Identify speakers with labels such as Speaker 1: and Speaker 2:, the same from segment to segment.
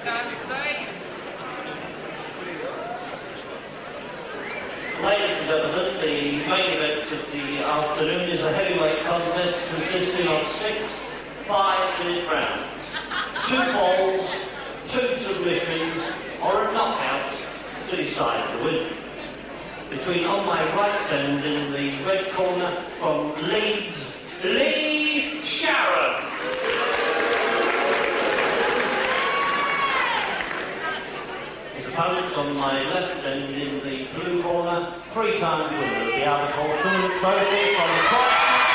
Speaker 1: Ladies and gentlemen, the main event of the afternoon is a heavyweight contest consisting of 6 5-minute rounds. 2 falls, 2 submissions, or a knockout to decide the winner. Between on my right hand in the red corner from Leeds, Lee Sharron. His opponent on my left and in the blue corner, 3 times winner of the Albert Hall Tournament Trophy from France,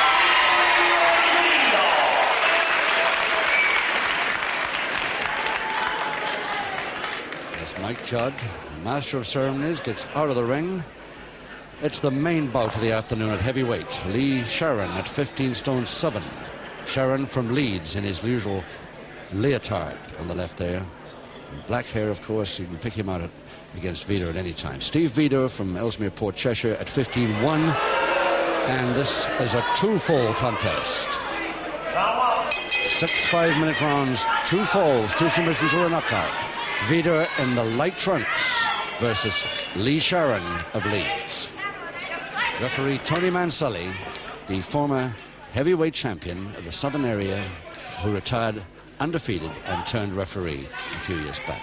Speaker 1: Veidor.
Speaker 2: As Mike Judd, master of ceremonies, gets out of the ring. It's the main bout of the afternoon at heavyweight. Lee Sharron at 15 stone 7. Sharron from Leeds in his usual leotard on the left there. Black hair, of course, you can pick him out against Veidor at any time. Steve Veidor from Ellesmere Port, Cheshire at 15-1. And this is a 2-fall contest. 6 5-minute rounds, 2 falls, 2 submissions or a knockout. Veidor in the light trunks versus Lee Sharron of Leeds. Referee Tony Manselli, the former heavyweight champion of the southern area, who retired undefeated and turned referee a few years back.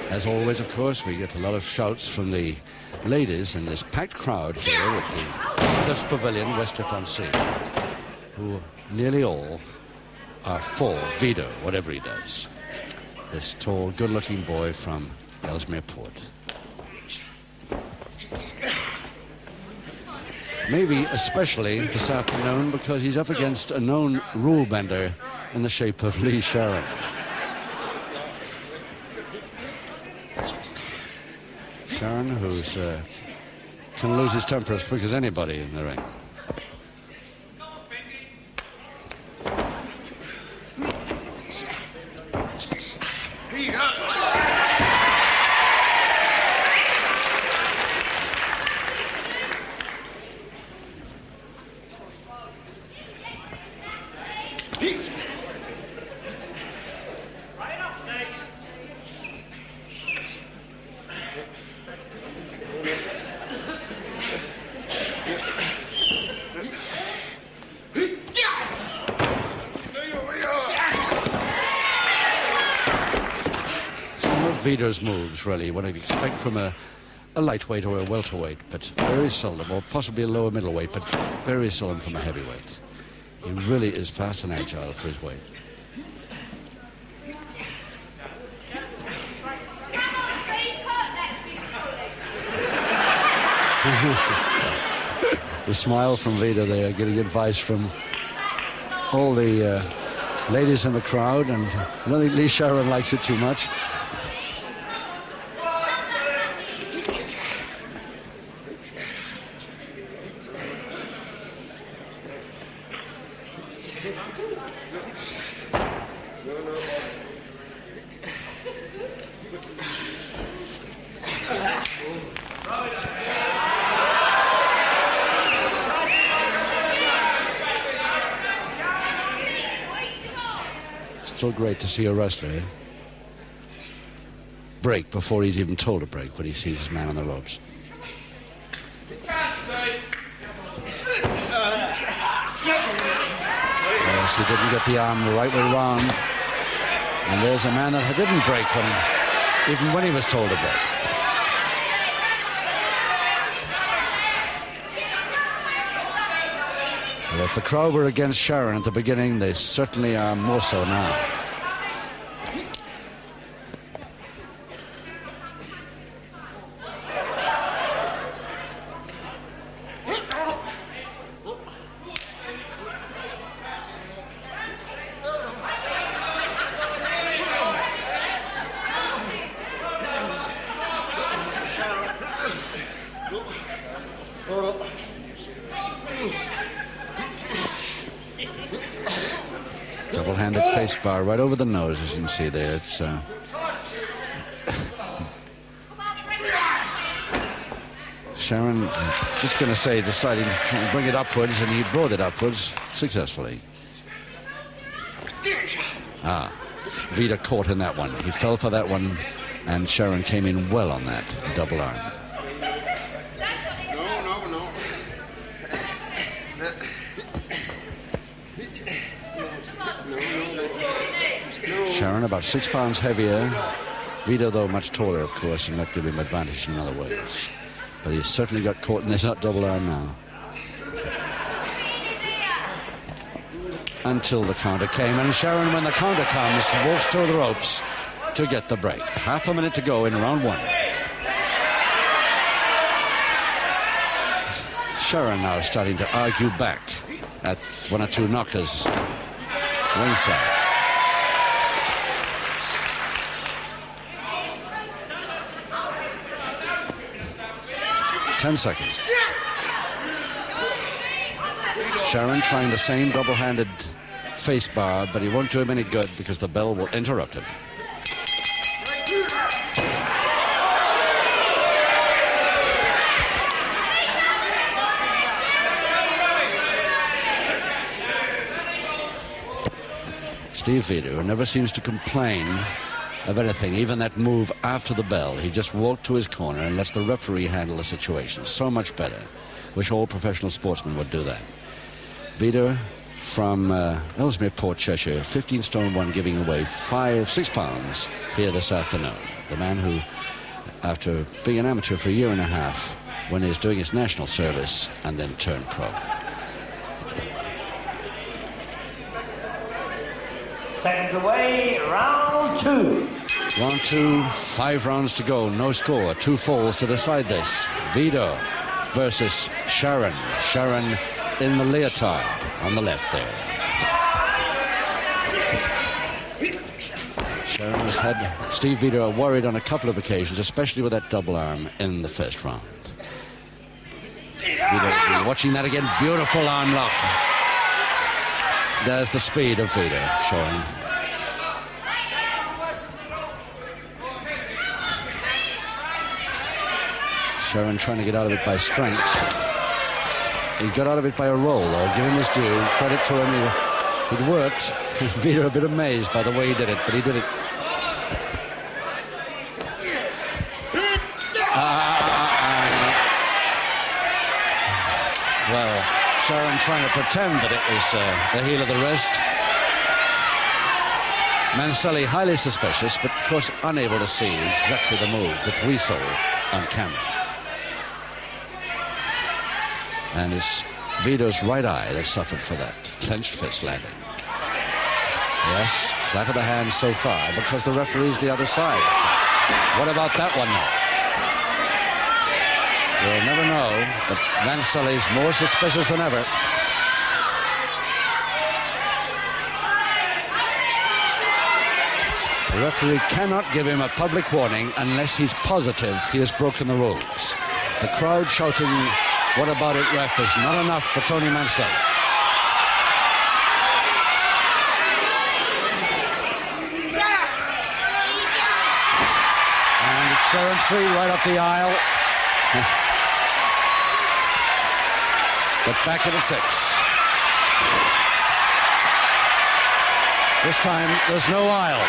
Speaker 2: As always, of course, we get a lot of shouts from the ladies in this packed crowd here at the Cliffs Pavilion, West-de-France, who nearly all are for Veidor, whatever he does. This tall, good-looking boy from Ellesmere Port. Maybe especially this afternoon because he's up against a known rule bender in the shape of Lee Sharron. Sharron, who's can lose his temper as quick as anybody in the ring. Veidor's moves, really, what I'd expect from a lightweight or a welterweight, but very seldom, or possibly a lower middleweight, but very seldom from a heavyweight. He really is fast and agile for his weight. The smile from Veidor there, getting advice from all the ladies in the crowd, and I don't think Lee Sharron likes it too much. Still great to see a wrestler break before he's even told to break when he sees his man on the ropes. Yes, he didn't get the arm the right way round. And there's a man that didn't break even when he was told to break. Well, if the crowd were against Sharron at the beginning, they certainly are more so now. Double-handed face bar right over the nose, as you can see there. It's Sharron, just going to say, deciding to try and bring it upwards, and he brought it upwards successfully. Veidor caught in that one. He fell for that one, and Sharron came in well on that double arm. Sharron about 6 pounds heavier. Veidor, though, much taller, of course, and that gave him advantage in other ways. But he's certainly got caught in this double arm now. Until the counter came, and Sharron, when the counter comes, walks to the ropes to get the break. Half a minute to go in round one. Sharron now starting to argue back at 1 or 2 knockers ringside. 10 seconds. Sharron trying the same double-handed face bar, but he won't do him any good because the bell will interrupt him. Steve Veidor, who never seems to complain of anything, even that move after the bell. He just walked to his corner and lets the referee handle the situation. So much better. Wish all professional sportsmen would do that. Veidor from Ellesmere Port, Cheshire, 15 stone 1, giving away 6 pounds here this afternoon. The man who, after being an amateur for a year and a half, when he's doing his national service and then turned pro.
Speaker 1: Seconds away, round 2.
Speaker 2: Round 2, 5 rounds to go, no score, 2 falls to decide this. Veidor versus Sharron. Sharron in the leotard on the left there. Sharron has had Steve Veidor worried on a couple of occasions, especially with that double arm in the first round. Veidor, watching that again, beautiful arm lock. There's the speed of Veidor showing. Sharron trying to get out of it by strength. He got out of it by a roll, though. Give him his due. Credit to him. It worked. Veidor a bit amazed by the way he did it, but he did it. Well, Sharron trying to pretend that it was the heel of the wrist. Manselli highly suspicious, but of course unable to see exactly the move that we saw on camera. And it's Veidor's right eye that suffered for that clenched fist landing. Yes, flat of the hand so far, because the referee's the other side. What about that one now? We'll never know, but Manselli's more suspicious than ever. The referee cannot give him a public warning unless he's positive he has broken the rules. The crowd shouting, "What about it, ref?" is not enough for Tony Manselli. And it's Sharron 3 right up the aisle. But back at 6. This time, there's no aisle.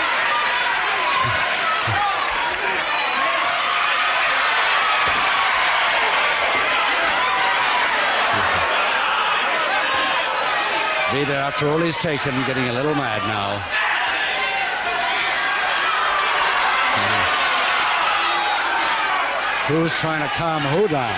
Speaker 2: Veidor, after all he's taken, getting a little mad now. Who's trying to calm who down?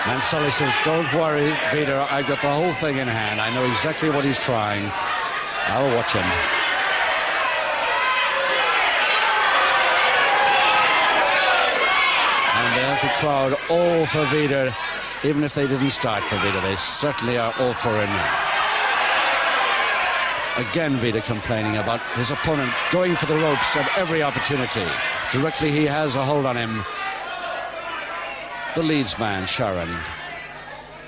Speaker 2: Manselli says, "Don't worry, Veidor, I've got the whole thing in hand. I know exactly what he's trying. I'll watch him." And there's the crowd all for Veidor. Even if they didn't start for Veidor, they certainly are all for him now. Again, Veidor complaining about his opponent going for the ropes at every opportunity. Directly he has a hold on him. The Leeds man, Sharron,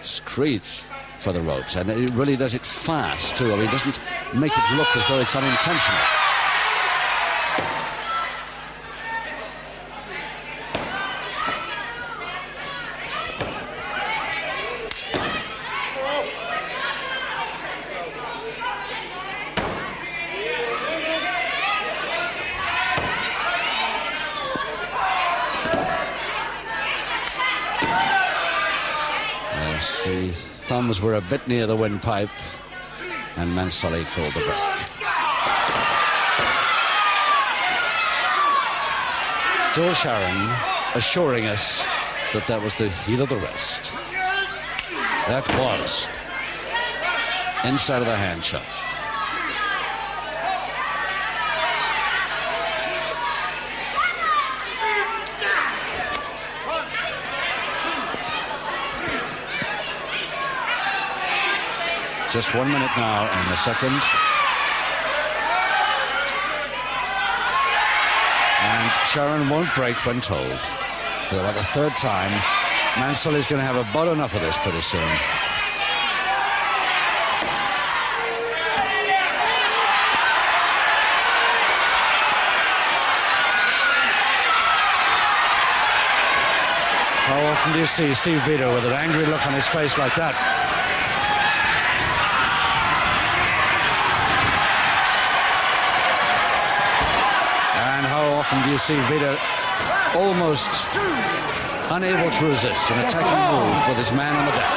Speaker 2: screeched for the ropes, and he really does it fast too. I mean, he doesn't make it look as though it's unintentional. The thumbs were a bit near the windpipe, and Mansulli called the break. Still Sharron assuring us that that was the heel of the wrist. That was inside of the hand shot. Just 1 minute now in the second. And Sharron won't break when told. For about the third time, Mansulli's going to have about enough of this pretty soon. How often do you see Steve Veidor with an angry look on his face like that? Often do you see Veidor almost unable to resist an attacking move with his man on the deck.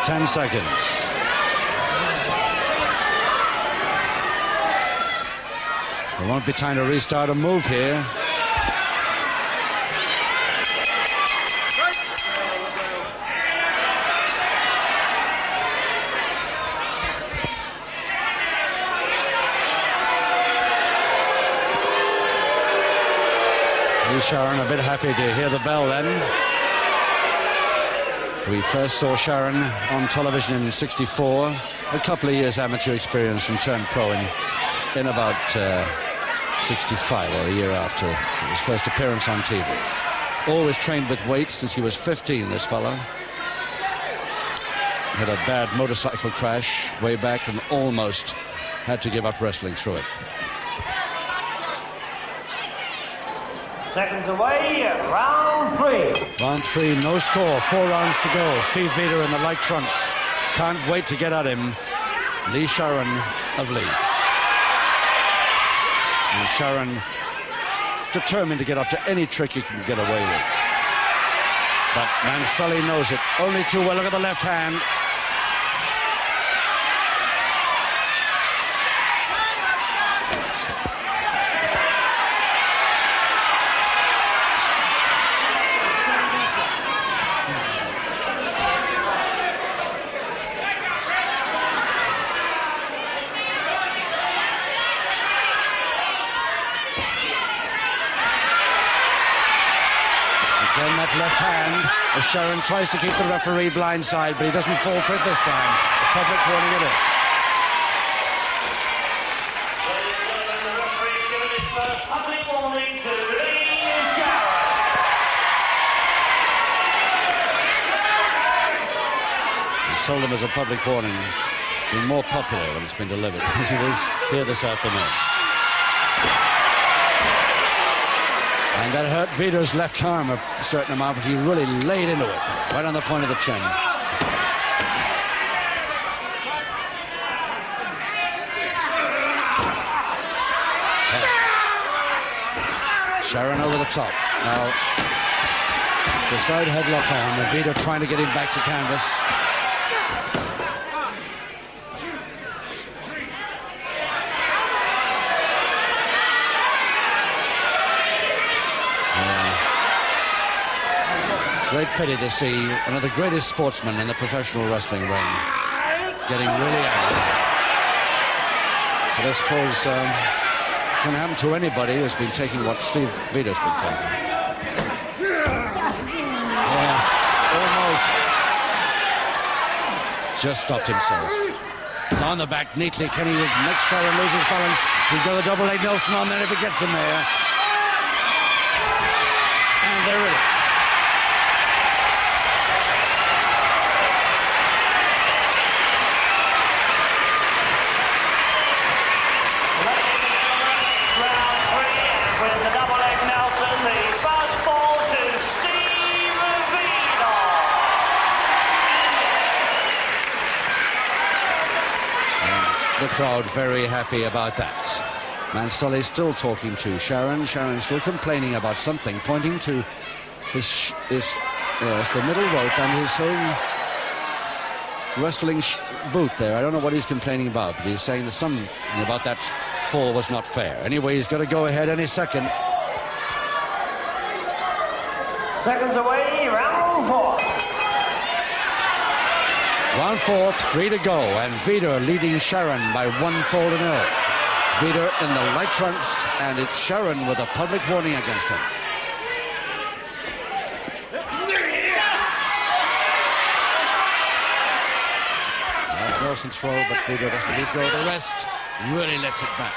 Speaker 2: Ten seconds. There won't be time to restart a move here. Sharron a bit happy to hear the bell then. We first saw Sharron on television in '64, a couple of years amateur experience, and turned pro in about 65, or a year after his first appearance on TV. Always trained with weights since he was 15, this fella. Had a bad motorcycle crash way back and almost had to give up wrestling through it.
Speaker 3: Seconds away, round three.
Speaker 2: Round three, no score, 4 rounds to go. Steve Veidor in the light trunks. Can't wait to get at him. Lee Sharron of Leeds. And Sharron determined to get up to any trick he can get away with. But Mansulli knows it only too well. Look at the left hand. Again, that left hand, as Sharron tries to keep the referee blindside, but he doesn't fall for it this time. A public warning it is.
Speaker 1: Public warning to Lee Sharron.
Speaker 2: He sold him as a public warning. Been more popular when it's been delivered as it is here this afternoon. And that hurt Veidor's left arm a certain amount, but he really laid into it, right on the point of the chin. Sharron over the top. Now, the side headlock on, and Veidor trying to get him back to canvas. Great pity to see one of the greatest sportsmen in the professional wrestling ring getting really angry. But I suppose it can happen to anybody who's been taking what Steve Veidor's been taking. Yes, almost. Just stopped himself. On the back neatly. Can he make Sharron lose his balance? He's got a double leg Nelson on there if he gets him there. And there it is.
Speaker 3: With the double leg Nelson, the first ball to Veidor.
Speaker 2: The crowd very happy about that. Mansulli still talking to Sharron. Sharron still complaining about something, pointing to his the middle rope and his own wrestling boot there. I don't know what he's complaining about, but he's saying that something about that fall was not fair. Anyway, he's got to go ahead any second.
Speaker 3: Seconds away, round 4.
Speaker 2: Round 4, 3 to go, and Veidor leading Sharron by 1-0. Veidor in the light trunks, and it's Sharron with a public warning against him. Nelson's throw, but Veidor doesn't leave go. The rest really lets it back.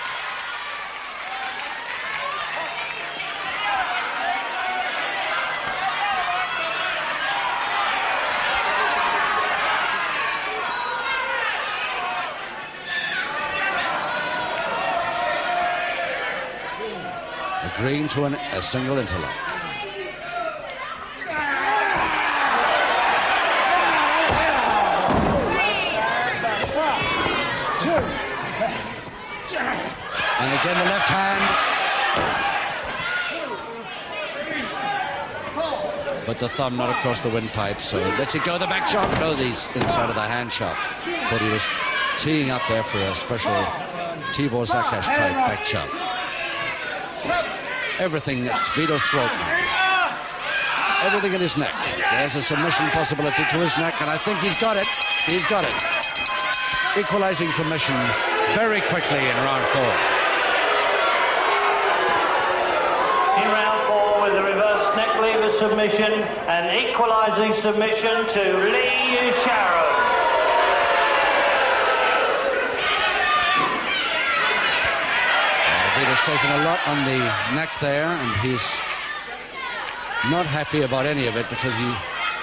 Speaker 2: Agreeing to a single interlock. And again the left hand. But the thumb not across the windpipe, so lets it go. The back chop. No, the inside of the hand chop. Thought he was teeing up there for a special Tibor Zakash type back chop. Everything at Veidor's throat. Everything in his neck. There's a submission possibility to his neck, and I think he's got it. He's got it. Equalizing submission very quickly in round 4.
Speaker 3: In round 4 with the reverse neck lever submission and equalizing submission to Sharron.
Speaker 2: Veidor's taken a lot on the neck there, and he's not happy about any of it because he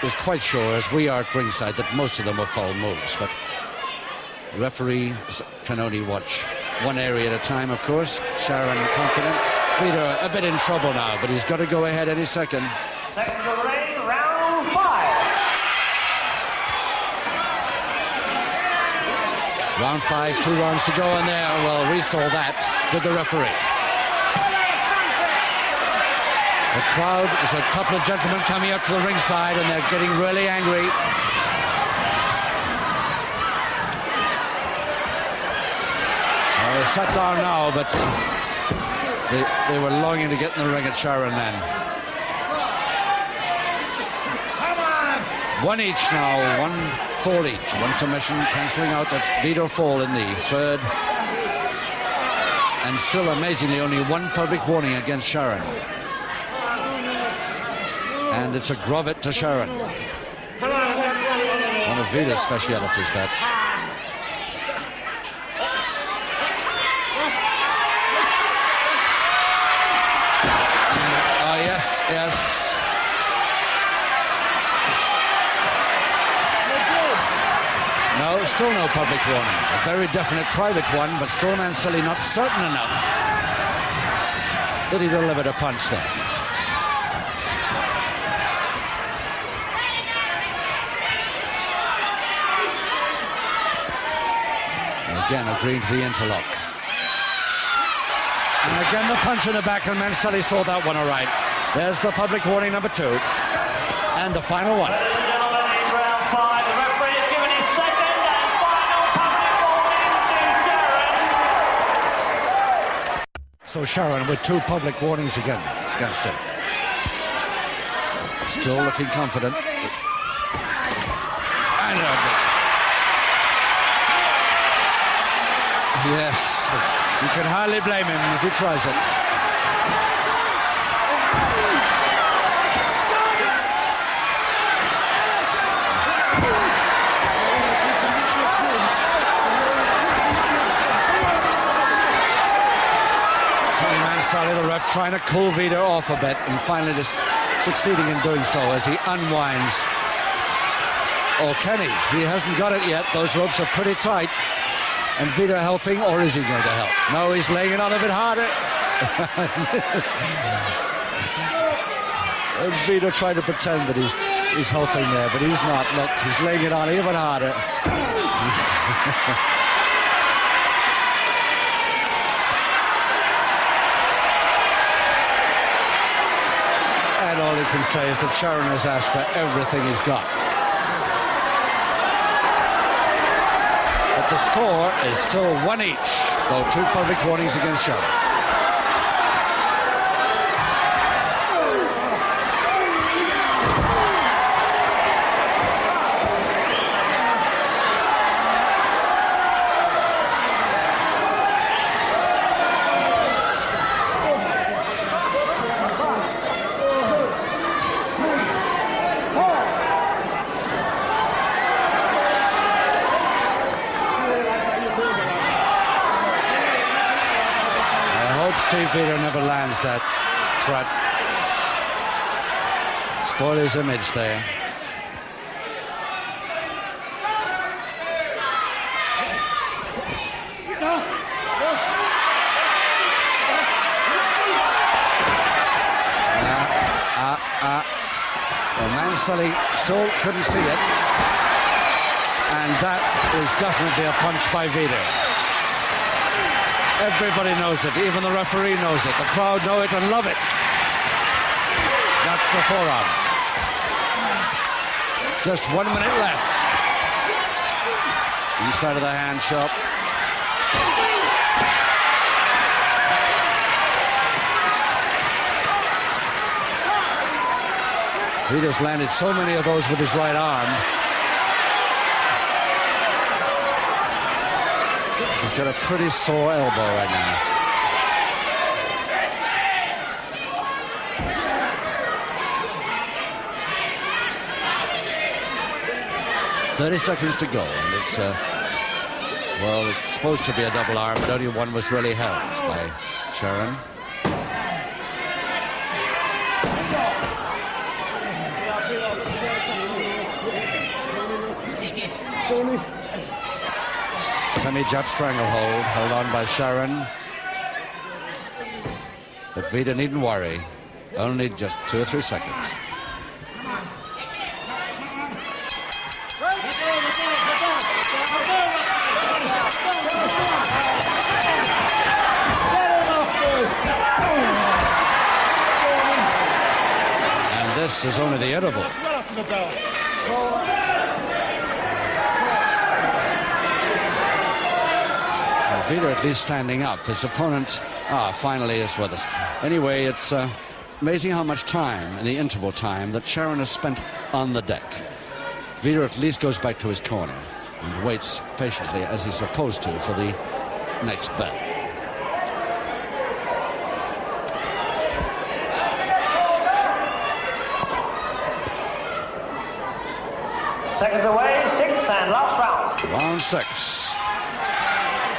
Speaker 2: is quite sure, as we are at ringside, that most of them were foul moves. But the referee can only watch one area at a time, of course. Sharron confident. Veidor a bit in trouble now, but he's got to go ahead any second.
Speaker 3: Seconds away, round 5.
Speaker 2: Round 5, 2 rounds to go, and there, well, we saw that, did the referee. The crowd, there's a couple of gentlemen coming up to the ringside, and they're getting really angry. They sat down now, but they were longing to get in the ring at Sharron then. One each now, 1 fall each. One submission cancelling out that Veidor fall in the third. And still, amazingly, only 1 public warning against Sharron. And it's a grovet to Sharron. One of Veidor's specialities, that. Yes, yes. No, still no public warning. A very definite private one, but still Mansulli not certain enough that he delivered a punch there. And again, agreeing to the interlock. And again, the punch in the back, and Mansulli saw that one all right. There's the public warning number 2. And the final one.
Speaker 3: Ladies and gentlemen, in round 5, the referee has given his second and final public warning to Sharron.
Speaker 2: So Sharron with 2 public warnings again against him. Still looking confident. And yes, you can hardly blame him if he tries it. Mansulli, the ref, trying to cool Veidor off a bit, and finally just succeeding in doing so as he unwinds. Oh, can he? He hasn't got it yet. Those ropes are pretty tight. And Veidor helping, or is he going to help? No, he's laying it on a bit harder. And Veidor trying to pretend that he's helping there, but he's not. Look, he's laying it on even harder. And all he can say is that Sharron has asked for everything he's got. But the score is still 1 each, though 2 public warnings against Sharron. Veidor never lands that trot. Spoil his image there. Mansell still couldn't see it. And that is definitely a punch by Veidor. Everybody knows it, even the referee knows it. The crowd know it and love it. That's the forearm. Just 1 minute left. Inside of the hand shop. He just landed so many of those with his right arm. He's got a pretty sore elbow right now. "30 seconds to go, and it's well, it's supposed to be a double arm, but only one was really held by Sharron. Semi-jab stranglehold, held on by Sharron. But Veidor needn't worry. Only just 2 or 3 seconds. And this is only the interval. Veidor at least standing up. His opponent, finally is with us. Anyway, it's amazing how much time, in the interval time, that Sharron has spent on the deck. Veidor at least goes back to his corner and waits patiently, as he's supposed to, for the next bell.
Speaker 3: Seconds away, 6th and last round.
Speaker 2: Round 6.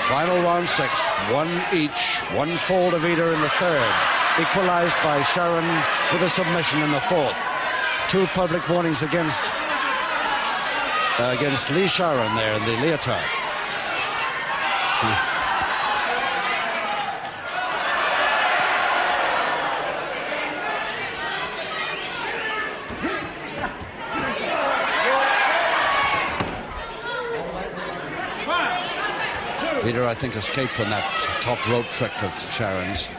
Speaker 2: Final round 6. 1 each. 1 fall to Veidor in the 3rd. Equalized by Sharron with a submission in the 4th. 2 public warnings against Lee Sharron there in the leotard. Veidor, I think, escaped from that top rope trick of Sharron's.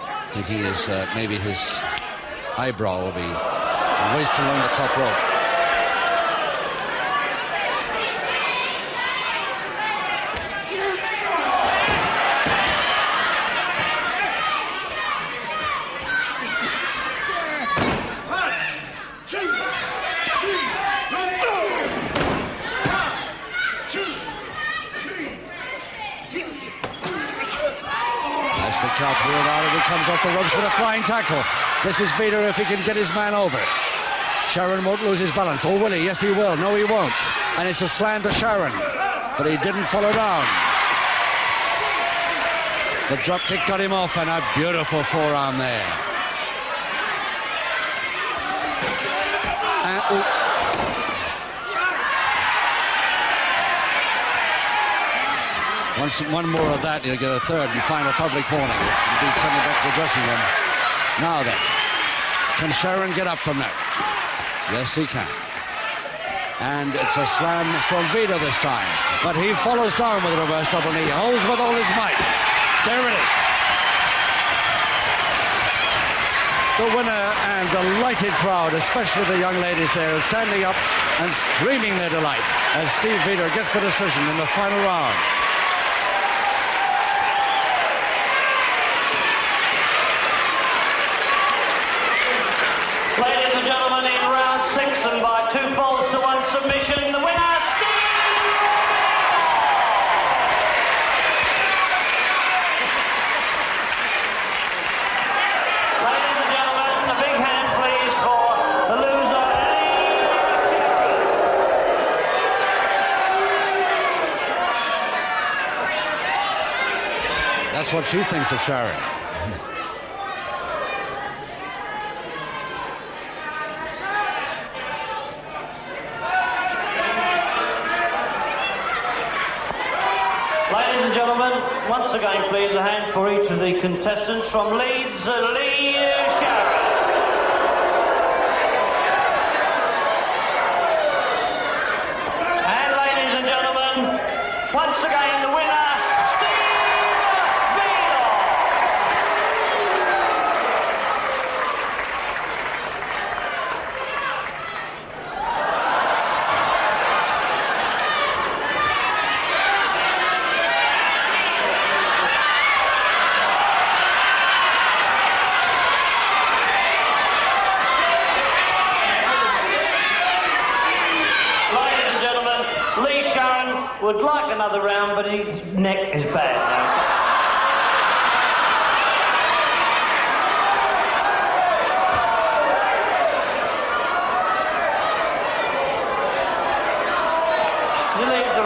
Speaker 2: I think he is, maybe his eyebrow will be wasted along the top rope. He comes off the ropes with a flying tackle. This is Veidor if he can get his man over. Sharron won't lose his balance. Oh, will he? Yes, he will. No, he won't. And it's a slam to Sharron. But he didn't follow down. The drop kick got him off, and a beautiful forearm there. One more of that, you'll get a third and final public warning, which will be coming back to the dressing room. Now then, can Sharron get up from that? Yes, he can. And it's a slam from Veidor this time. But he follows down with a reverse double knee, holds with all his might. There it is. The winner and delighted crowd, especially the young ladies there, standing up and screaming their delight as Steve Veidor gets the decision in the final round.
Speaker 3: Ladies and gentlemen, in round 6 and by 2 falls to 1 submission, the winner, Steve Veidor! Ladies and gentlemen, a big hand please for the loser, Sharron.
Speaker 2: That's what she thinks of Sharron.
Speaker 3: Ladies and gentlemen, once again, please, a hand for each of the contestants from Leeds, Sharron. And ladies and gentlemen, once again, the winner, Steve Veidor. Sharron would like another round, but his neck is bad now. He leaves the